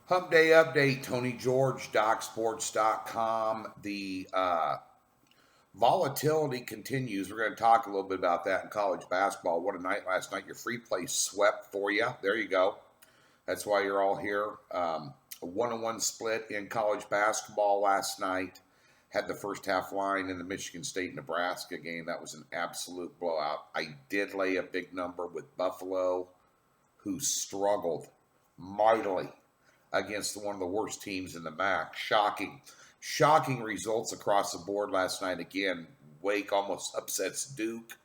Hump Day update, Tony George, DocSports.com. The volatility continues. We're going to talk a little bit about that in college basketball. What a night last night. Your free play swept for you. There you go. That's why you're all here. A 1-1 split in college basketball last night. Had the first half line in the Michigan State-Nebraska game. That was an absolute blowout. I did lay a big number with Buffalo, who struggled mightily against one of the worst teams in the MAC. Shocking results across the board last night. Again, Wake almost upsets Duke.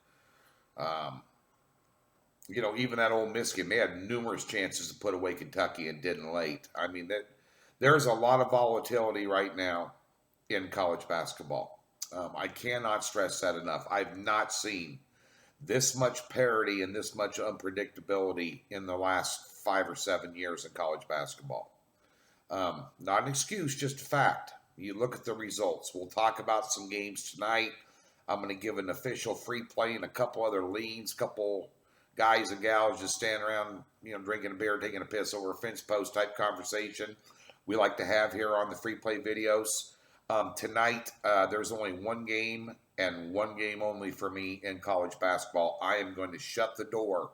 Even that Ole Miss game, they had numerous chances to put away Kentucky and didn't late. I mean, there's a lot of volatility right now in college basketball. I cannot stress that enough. I've not seen this much parity and this much unpredictability in the last 5 or 7 years in college basketball. Not an excuse, just a fact. You look at the results. We'll talk about some games tonight. I'm going to give an official free play and a couple other leans, couple guys and gals just standing around, drinking a beer, taking a piss over a fence post type conversation we like to have here on the free play videos. Tonight, there's only one game and one game only for me in college basketball. I am going to shut the door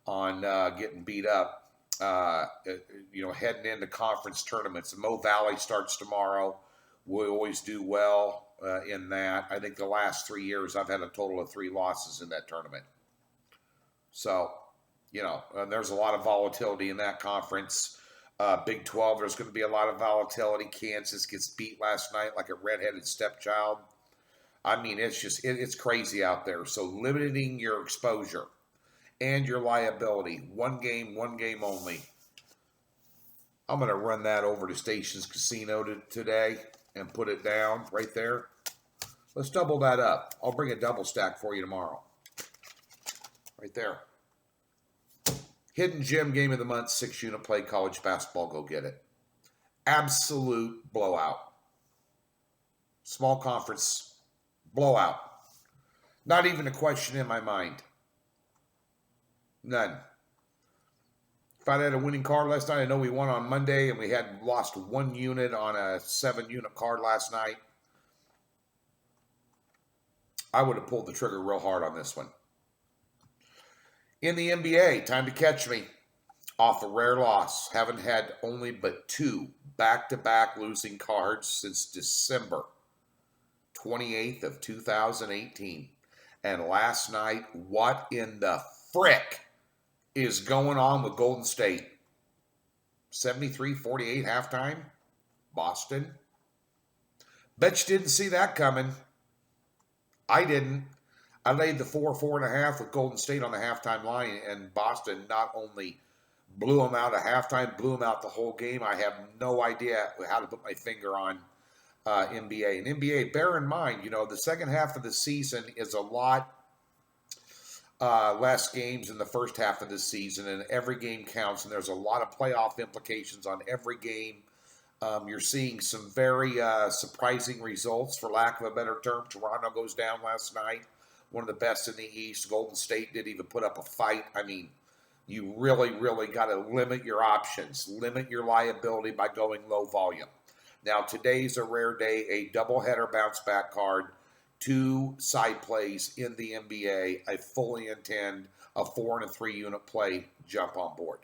on getting beat up. Heading into conference tournaments. Mo Valley starts tomorrow. We always do well in that. I think the last 3 years I've had a total of 3 losses in that tournament. So, there's a lot of volatility in that conference. Big 12, there's going to be a lot of volatility. Kansas gets beat last night like a redheaded stepchild. I mean, it's crazy out there. So limiting your exposure and your liability. One game only. I'm going to run that over to Stations Casino today and put it down right there. Let's double that up. I'll bring a double stack for you tomorrow. Right there. Hidden Gem Game of the Month, 6-unit play, college basketball. Go get it. Absolute blowout. Small conference blowout. Not even a question in my mind. None. If I had a winning card last night, I know we won on Monday and we had lost 1 unit on a 7-unit card last night. I would have pulled the trigger real hard on this one. In the NBA, time to catch me. Off a rare loss. Haven't had only but 2 back-to-back losing cards since December 28th of 2018. And last night, what in the frick is going on with Golden State? 73-48 halftime. Boston. Bet you didn't see that coming. I didn't. I laid the 4.5 with Golden State on the halftime line, and Boston not only blew them out at halftime, blew them out the whole game. I have no idea how to put my finger on NBA. And NBA, bear in mind, the second half of the season is a lot less games in the first half of the season, and every game counts, and there's a lot of playoff implications on every game. You're seeing some very surprising results, for lack of a better term. Toronto goes down last night, one of the best in the East. Golden State didn't even put up a fight. I mean, you really, really got to limit your options, limit your liability by going low volume. Now, today's a rare day, a doubleheader bounce back card, 2 side plays in the NBA. I fully intend a 4 and a 3 unit play jump on board.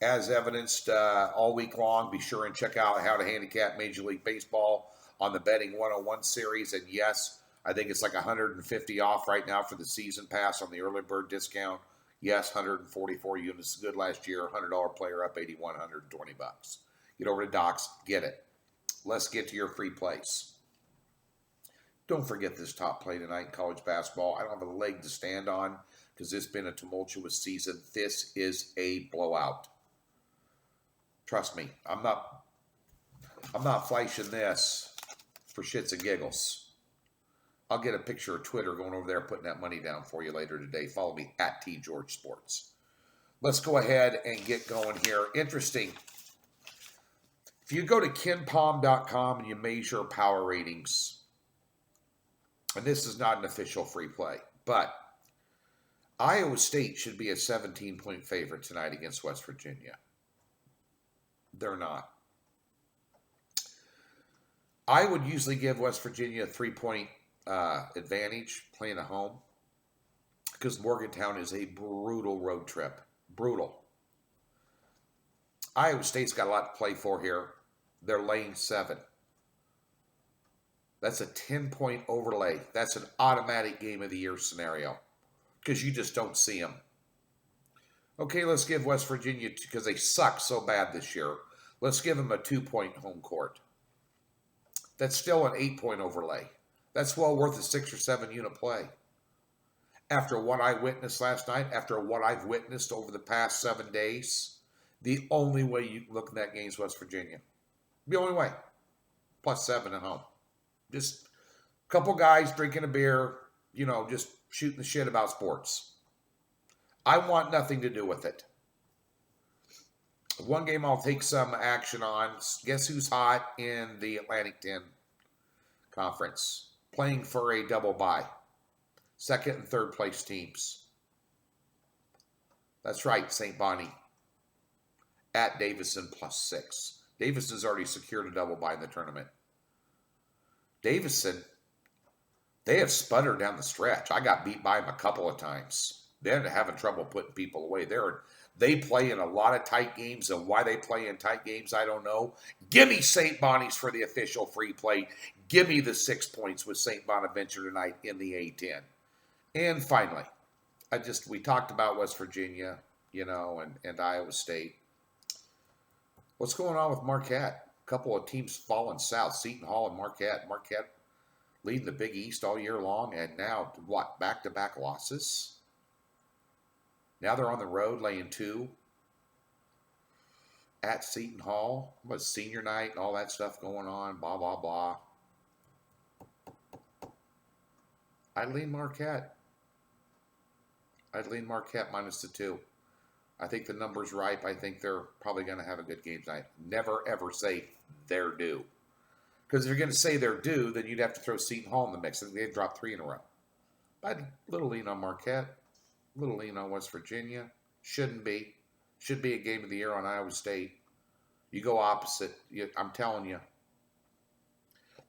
As evidenced all week long, be sure and check out how to handicap Major League Baseball on the Betting 101 series. And yes, I think it's like $150 off right now for the season pass on the early bird discount. Yes, 144 units, good last year. $100 player up, 81, $120. Get over to Docs, get it. Let's get to your free plays. Don't forget this top play tonight in college basketball. I don't have a leg to stand on because it's been a tumultuous season. This is a blowout. Trust me, I'm not flashing this for shits and giggles. I'll get a picture of Twitter going over there putting that money down for you later today. Follow me at TGeorgeSports. Let's go ahead and get going here. Interesting. If you go to KenPom.com and you measure power ratings, and this is not an official free play, but Iowa State should be a 17-point favorite tonight against West Virginia. They're not. I would usually give West Virginia a 3-point advantage playing at home because Morgantown is a brutal road trip. Brutal. Iowa State's got a lot to play for here. They're laying 7. That's a 10-point overlay. That's an automatic game of the year scenario because you just don't see them. Okay, let's give West Virginia, because they suck so bad this year, let's give them a 2-point home court. That's still an 8-point overlay. That's well worth a 6 or 7 unit play. After what I witnessed last night, after what I've witnessed over the past 7 days, the only way you can look at that game is West Virginia. The only way. +7 at home. Just a couple guys drinking a beer, just shooting the shit about sports. I want nothing to do with it. One game I'll take some action on. Guess who's hot in the Atlantic 10 Conference? Playing for a double bye. 2nd and 3rd place teams. That's right, St. Bonnie. At Davison +6. Davison's already secured a double bye in the tournament. Davison, they have sputtered down the stretch. I got beat by them a couple of times. They're having trouble putting people away. They play in a lot of tight games, and why they play in tight games, I don't know. Give me St. Bonnie's for the official free play. Give me the 6 points with St. Bonaventure tonight in the A10. And finally, we talked about West Virginia, and Iowa State. What's going on with Marquette? A couple of teams falling south, Seton Hall and Marquette. Marquette leading the Big East all year long, and now, back-to-back losses? Now they're on the road laying 2 at Seton Hall. What, senior night and all that stuff going on, blah, blah, blah. I'd lean Marquette. I'd lean Marquette -2. I think the number's ripe. I think they're probably going to have a good game tonight. Never, ever say they're due. Because if you're going to say they're due, then you'd have to throw Seton Hall in the mix. They've dropped 3 in a row. I'd little lean on Marquette. Little lean on West Virginia. Shouldn't be. Should be a game of the year on Iowa State. You go opposite. I'm telling you.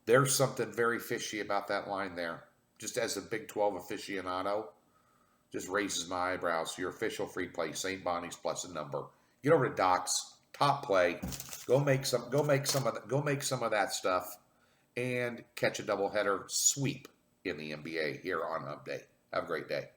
There's something very fishy about that line there. Just as a Big 12 aficionado, just raises my eyebrows. Your official free play, St. Bonnie's plus a number. Get over to Doc's top play. Go make some of that stuff, and catch a doubleheader sweep in the NBA here on Hump Day. Have a great day.